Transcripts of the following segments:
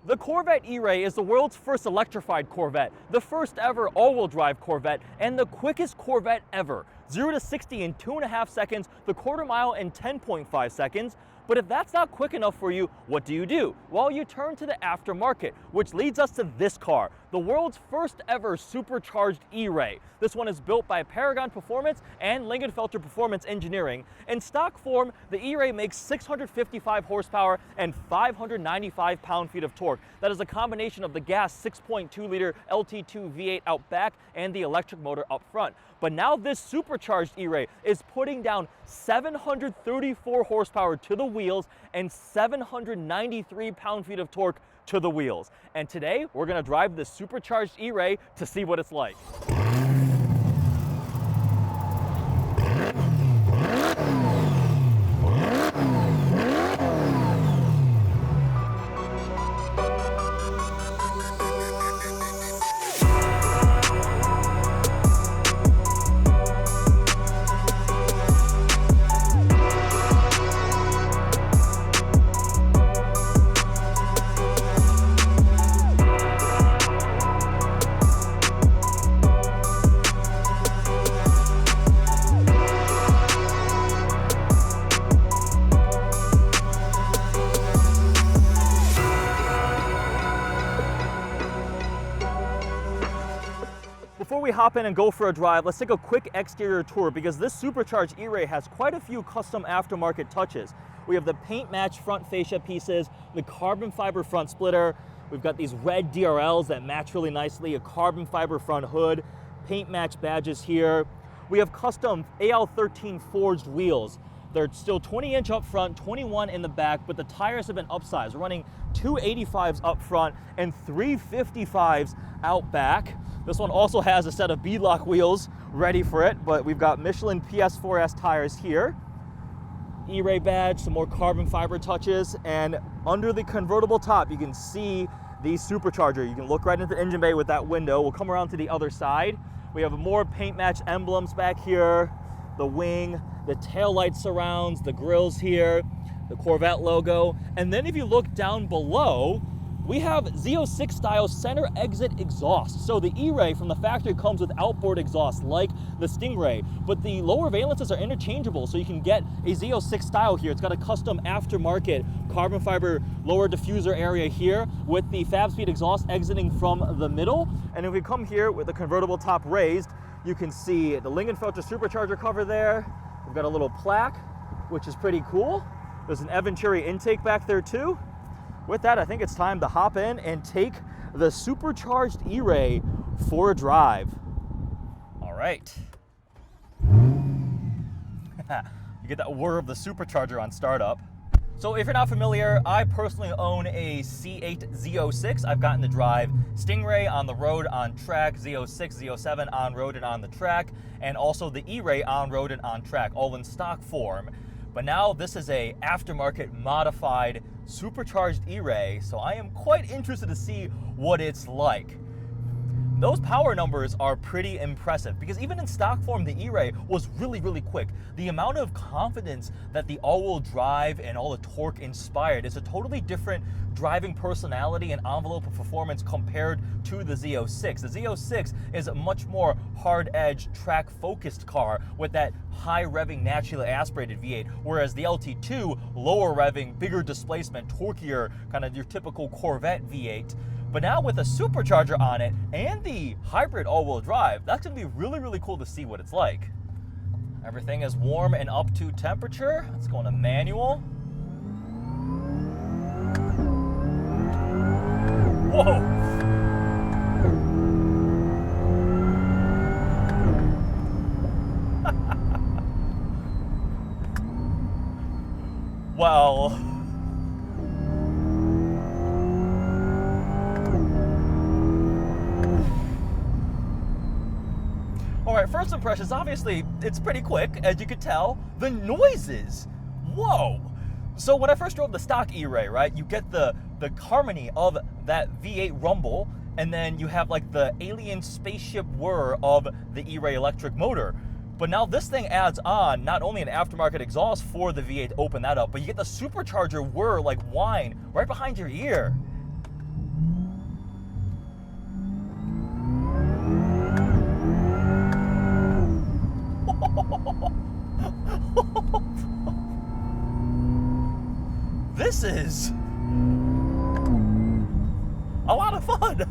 The Corvette E-Ray is the world's first electrified Corvette, the first ever all-wheel drive Corvette, and the quickest Corvette ever. 0 to 60 in 2.5 seconds, the quarter mile in 10.5 seconds. But if that's not quick enough for you, what do? Well, you turn to the aftermarket, which leads us to this car, the world's first ever supercharged E-Ray. This one is built by Paragon Performance and Lingenfelter Performance Engineering. In stock form, the E-Ray makes 655 horsepower and 595 pound-feet of torque. That is a combination of the gas 6.2-liter LT2 V8 out back and the electric motor up front. But now this supercharged E-Ray is putting down 734 horsepower to the wheels and 793 pound-feet of torque to the wheels. And today, we're gonna drive this supercharged E-Ray to see what it's like. Before we hop in and go for a drive, let's take a quick exterior tour because this supercharged E-Ray has quite a few custom aftermarket touches. We have the paint match front fascia pieces, the carbon fiber front splitter, we've got these red DRLs that match really nicely, a carbon fiber front hood, paint match badges here. We have custom AL13 forged wheels. They're still 20-inch up front, 21 in the back, but the tires have been upsized. We're running 285s up front and 355s out back. This one also has a set of beadlock wheels ready for it, but we've got Michelin PS4S tires here. E-Ray badge, some more carbon fiber touches, and under the convertible top, you can see the supercharger. You can look right into the engine bay with that window. We'll come around to the other side. We have more paint match emblems back here, the wing, the taillight surrounds, the grills here, the Corvette logo. And then if you look down below, we have Z06 style center exit exhaust. So the E-Ray from the factory comes with outboard exhaust like the Stingray, but the lower valences are interchangeable, so you can get a Z06 style here. It's got a custom aftermarket carbon fiber lower diffuser area here with the Fab-Speed exhaust exiting from the middle. And if we come here with the convertible top raised, you can see the Lingenfelter supercharger cover there. We've got a little plaque, which is pretty cool. There's an Eventuri intake back there too. With that, I think it's time to hop in and take the supercharged E-Ray for a drive. All right. You get that whir of the supercharger on startup. So if you're not familiar, I personally own a C8 Z06. I've gotten to drive Stingray on the road, on track, Z06, Z07 on road and on the track, and also the E-Ray on road and on track, all in stock form. But now this is a aftermarket modified supercharged E-Ray, so I am quite interested to see what it's like. Those power numbers are pretty impressive because even in stock form, the E-Ray was really quick. The amount of confidence that the all-wheel drive and all the torque inspired is a totally different driving personality and envelope of performance compared to the Z06. The Z06 is a much more hard-edged, track-focused car with that high revving, naturally aspirated V8, whereas the LT2, lower revving, bigger displacement, torquier, kind of your typical Corvette V8. But now with a supercharger on it and the hybrid all-wheel drive, that's gonna be really cool to see what it's like. Everything is warm and up to temperature. Let's go into manual. Whoa! Well, all right, first impressions, obviously, it's pretty quick, as you could tell. The noises, whoa. So when I first drove the stock E-Ray, right, you get the harmony of that V8 rumble, and then you have like the alien spaceship whir of the E-Ray electric motor. But now this thing adds on not only an aftermarket exhaust for the V8 to open that up, but you get the supercharger whir like whine right behind your ear. This is a lot of fun.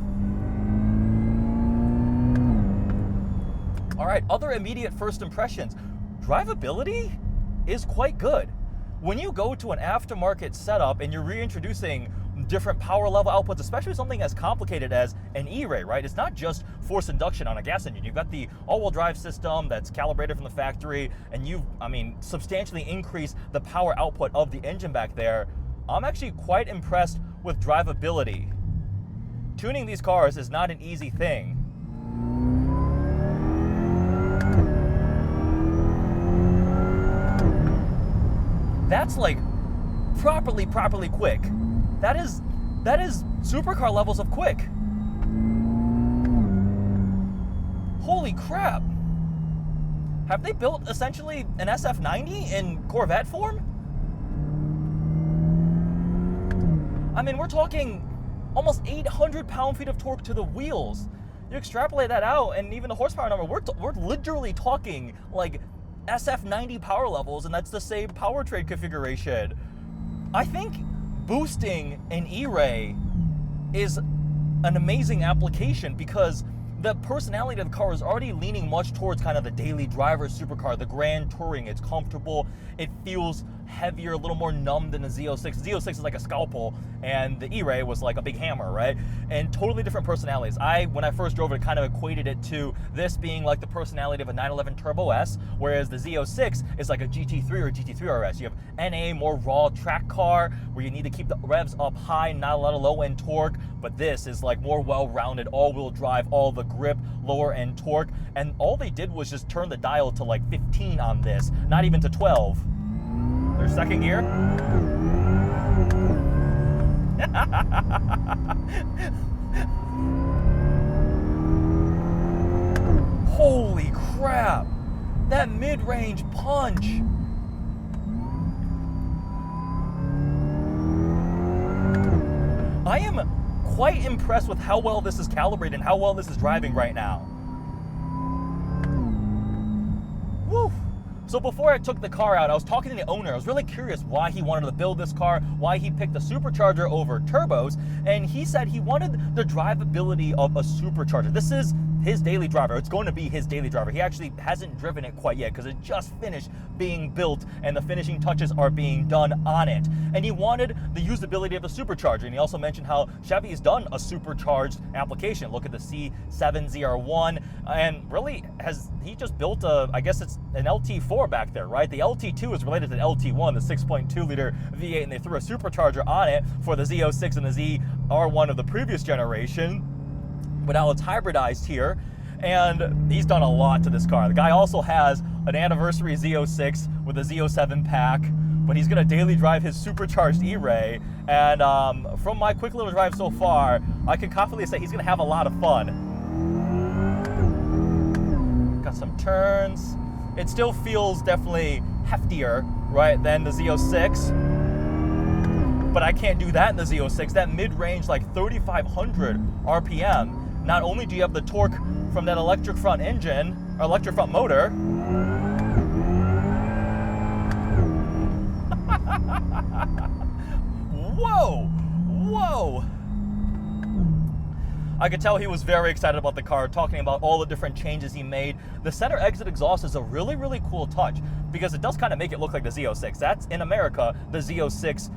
All right, other immediate first impressions. Drivability is quite good. When you go to an aftermarket setup and you're reintroducing different power level outputs, especially something as complicated as an E-Ray, right? It's not just forced induction on a gas engine. You've got the all-wheel drive system that's calibrated from the factory, and you've, substantially increased the power output of the engine back there. I'm actually quite impressed with drivability. Tuning these cars is not an easy thing. That's like properly quick. That is supercar levels of quick. Holy crap. Have they built essentially an SF90 in Corvette form? We're talking almost 800 pound-feet of torque to the wheels. You extrapolate that out, and even the horsepower number, we're literally talking like SF90 power levels, and that's the same powertrain configuration. I think boosting an E-Ray is an amazing application because the personality of the car is already leaning much towards kind of the daily driver supercar, the grand touring. It's comfortable, it feels heavier, a little more numb than the Z06. The Z06 is like a scalpel, and the E-Ray was like a big hammer, right? And totally different personalities. When I first drove it, kind of equated it to this being like the personality of a 911 Turbo S, whereas the Z06 is like a GT3 or GT3 RS. You have NA, more raw track car, where you need to keep the revs up high, not a lot of low-end torque, but this is like more well-rounded, all-wheel drive, all the grip, lower-end torque, and all they did was just turn the dial to like 15 on this, not even to 12. There's second gear. Holy crap! That mid-range punch! I am quite impressed with how well this is calibrated and how well this is driving right now. Woo! So before I took the car out, I was talking to the owner. I was really curious why he wanted to build this car, why he picked a supercharger over turbos, and he said he wanted the drivability of a supercharger. This is his daily driver. It's going to be his daily driver. He actually hasn't driven it quite yet because it just finished being built and the finishing touches are being done on it. And he wanted the usability of a supercharger. And he also mentioned how Chevy has done a supercharged application. Look at the C7ZR1, and really he just built I guess it's an LT4 back there, right? The LT2 is related to the LT1, the 6.2 liter V8, and they threw a supercharger on it for the Z06 and the ZR1 of the previous generation. But now it's hybridized here, and he's done a lot to this car. The guy also has an anniversary Z06 with a Z07 pack, but he's gonna daily drive his supercharged E-Ray, and from my quick little drive so far, I can confidently say he's gonna have a lot of fun. Got some turns. It still feels definitely heftier, right, than the Z06, but I can't do that in the Z06. That mid-range, like 3,500 RPM. Not only do you have the torque from that electric front engine, or electric front motor, whoa! I could tell he was very excited about the car, talking about all the different changes he made. The center exit exhaust is a really, really cool touch because it does kind of make it look like the Z06. That's, in America, the Z06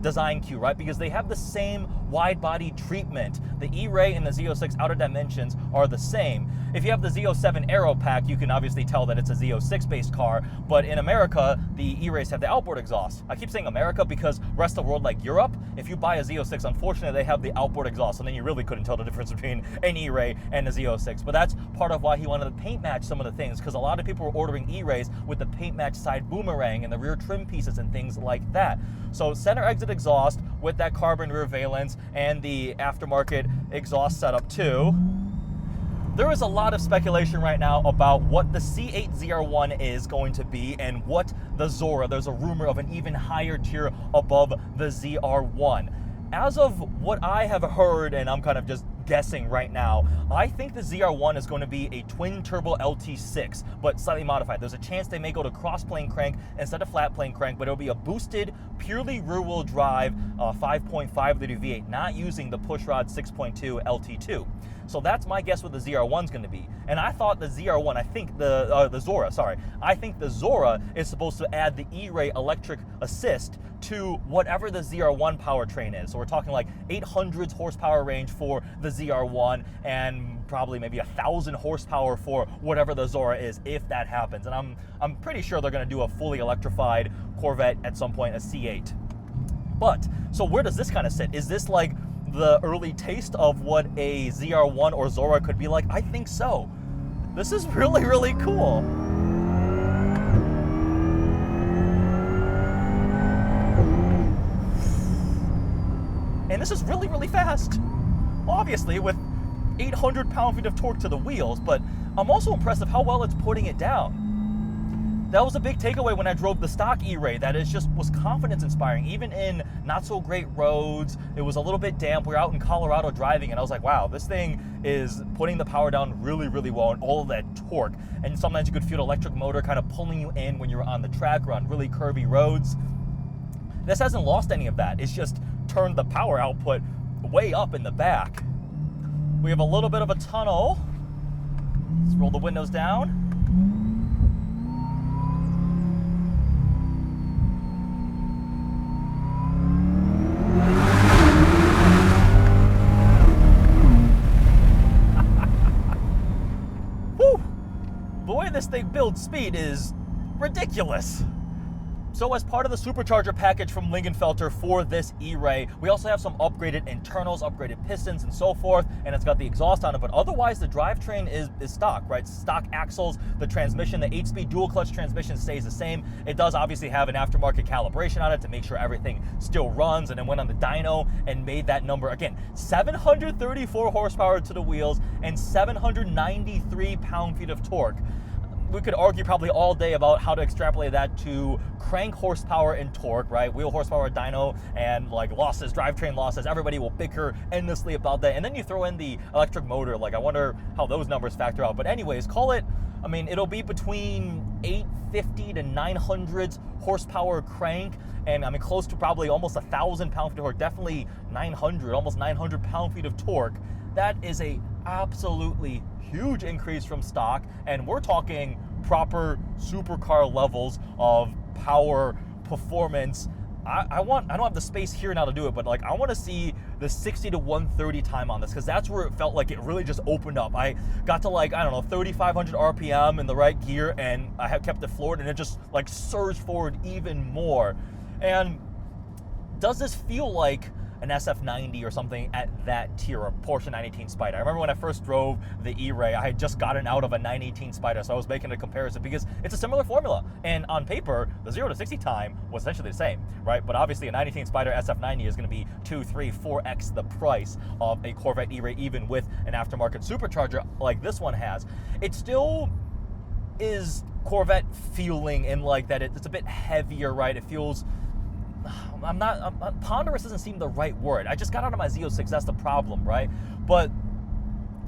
design cue, right? Because they have the same wide body treatment. The E-Ray and the Z06 outer dimensions are the same. If you have the Z07 Aero pack, you can obviously tell that it's a Z06 based car, but in America, the E-Rays have the outboard exhaust. I keep saying America because rest of the world, like Europe, if you buy a Z06, unfortunately they have the outboard exhaust, and then you really couldn't tell the difference between an E-Ray and a Z06. But that's part of why he wanted to paint match some of the things, because a lot of people were ordering E-Rays with the paint match side boomerang and the rear trim pieces and things like that. So center exit exhaust with that carbon rear valence and the aftermarket exhaust setup too. There is a lot of speculation right now about what the C8ZR1 is going to be and what the Zora, there's a rumor of an even higher tier above the ZR1. As of what I have heard, and I'm kind of just guessing right now, I think the ZR1 is going to be a twin turbo LT6, but slightly modified. There's a chance they may go to cross plane crank instead of flat plane crank, but it'll be a boosted, purely rear wheel drive 5.5 liter V8, not using the pushrod 6.2 LT2. So that's my guess what the ZR1's going to be. And I thought the ZR1, I think the Zora, sorry. I think the Zora is supposed to add the E-Ray electric assist to whatever the ZR1 powertrain is. So we're talking like 800 horsepower range for the ZR1 and probably maybe 1,000 horsepower for whatever the Zora is, if that happens. And I'm pretty sure they're going to do a fully electrified Corvette at some point, a C8. But, so where does this kind of sit? Is this like the early taste of what a ZR1 or Zora could be like? I think so. This is really, really cool. And this is really, really fast. Obviously, with 800 pound-feet of torque to the wheels, but I'm also impressed with how well it's putting it down. That was a big takeaway when I drove the stock E-Ray, that it just was confidence inspiring. Even in not so great roads, it was a little bit damp. We were out in Colorado driving and I was like, wow, this thing is putting the power down really, really well and all of that torque. And sometimes you could feel the electric motor kind of pulling you in when you're on the track or on really curvy roads. This hasn't lost any of that. It's just turned the power output way up in the back. We have a little bit of a tunnel. Let's roll the windows down. The way this thing builds speed is ridiculous. So as part of the Supercharger package from Lingenfelter for this E-Ray, we also have some upgraded internals, upgraded pistons and so forth, and it's got the exhaust on it, but otherwise the drivetrain is stock, right? Stock axles, the transmission, the 8-speed dual clutch transmission stays the same. It does obviously have an aftermarket calibration on it to make sure everything still runs, and then went on the dyno and made that number, again, 734 horsepower to the wheels and 793 pound-feet of torque. We could argue probably all day about how to extrapolate that to crank horsepower and torque, right? Wheel horsepower, dyno, and like losses, drivetrain losses. Everybody will bicker endlessly about that. And then you throw in the electric motor. Like, I wonder how those numbers factor out. But anyways, call it, I mean, it'll be between 850 to 900 horsepower crank. And I mean, close to probably almost 1,000 pound-feet of torque, definitely 900, almost 900 pound-feet of torque. That is a absolutely huge increase from stock, and we're talking proper supercar levels of power, performance. I don't have the space here now to do it, but like I want to see the 60 to 130 time on this, because that's where it felt like it really just opened up. I got to like, I don't know, 3,500 RPM in the right gear, and I have kept it floored, and it just like surged forward even more. And does this feel like an SF90 or something at that tier, a Porsche 918 Spider? I remember when I first drove the E-Ray, I had just gotten out of a 918 Spider, so I was making a comparison because it's a similar formula. And on paper, the 0 to 60 time was essentially the same, right? But obviously a 918 Spider SF90 is going to be 2, 3, 4x the price of a Corvette E-Ray, even with an aftermarket supercharger like this one has. It still is Corvette feeling in like that it's a bit heavier, right? It feels, ponderous doesn't seem the right word. I just got out of my Z06, that's the problem, right? But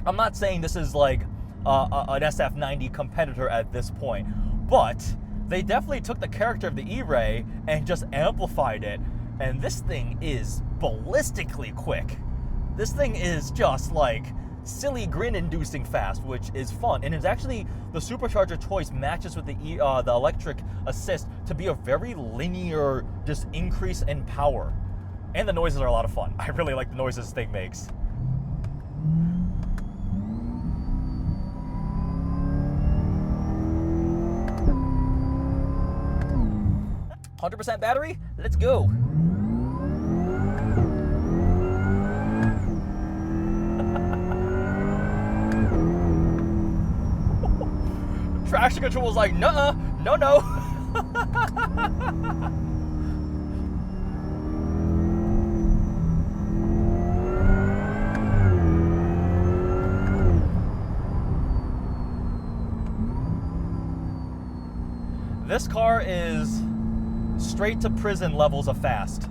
I'm not saying this is like an SF90 competitor at this point, but they definitely took the character of the E-Ray and just amplified it, and this thing is ballistically quick. This thing is just like silly grin-inducing fast, which is fun, and it's actually the supercharger choice matches with the electric assist to be a very linear just increase in power, and the noises are a lot of fun. I really like the noises this thing makes. "100% battery, let's go." Traction control was like, nuh-uh, no. This car is straight to prison levels of fast.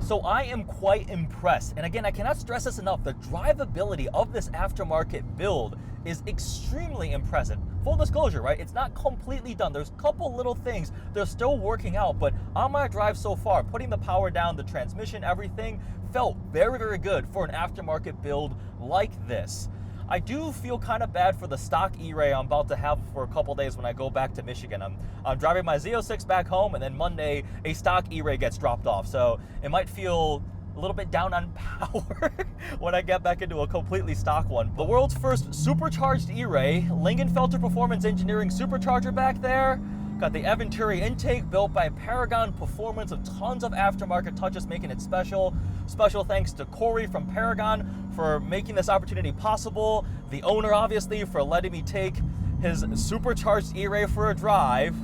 So I am quite impressed. And again, I cannot stress this enough. The drivability of this aftermarket build is extremely impressive. Full disclosure, right? It's not completely done. There's a couple little things they're still working out, but on my drive so far, putting the power down, the transmission, everything felt very, very good for an aftermarket build like this. I do feel kind of bad for the stock E-Ray I'm about to have for a couple days when I go back to Michigan. I'm driving my Z06 back home, and then Monday a stock E-Ray gets dropped off. So it might feel a little bit down on power when I get back into a completely stock one. The world's first supercharged E-Ray, Lingenfelter Performance Engineering Supercharger back there. Got the Venturi intake built by Paragon Performance with tons of aftermarket touches making it special. Special thanks to Corey from Paragon for making this opportunity possible. The owner, obviously, for letting me take his supercharged E-Ray for a drive.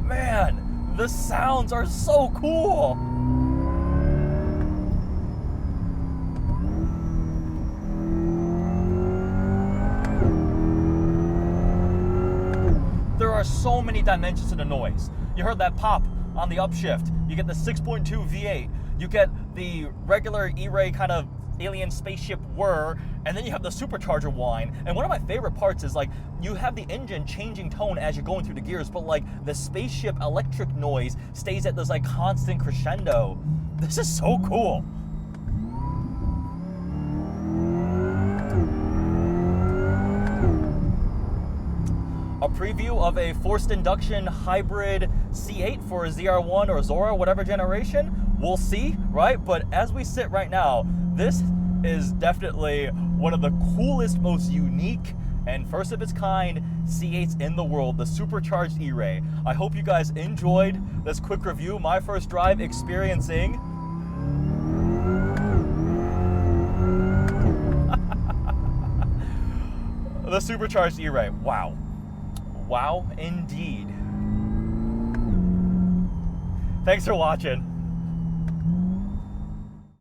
Man, the sounds are so cool. There are so many dimensions to the noise. You heard that pop on the upshift. You get the 6.2 V8. You get the regular E-Ray kind of alien spaceship whir, and then you have the supercharger whine. And one of my favorite parts is like you have the engine changing tone as you're going through the gears, but like the spaceship electric noise stays at this like constant crescendo. This is so cool. A preview of a forced induction hybrid C8 for a ZR1 or Zora, whatever generation. We'll see, right? But as we sit right now, this is definitely one of the coolest, most unique, and first of its kind C8s in the world, the Supercharged E-Ray. I hope you guys enjoyed this quick review, my first drive experiencing the Supercharged E-Ray. Wow. Wow, indeed. Thanks for watching.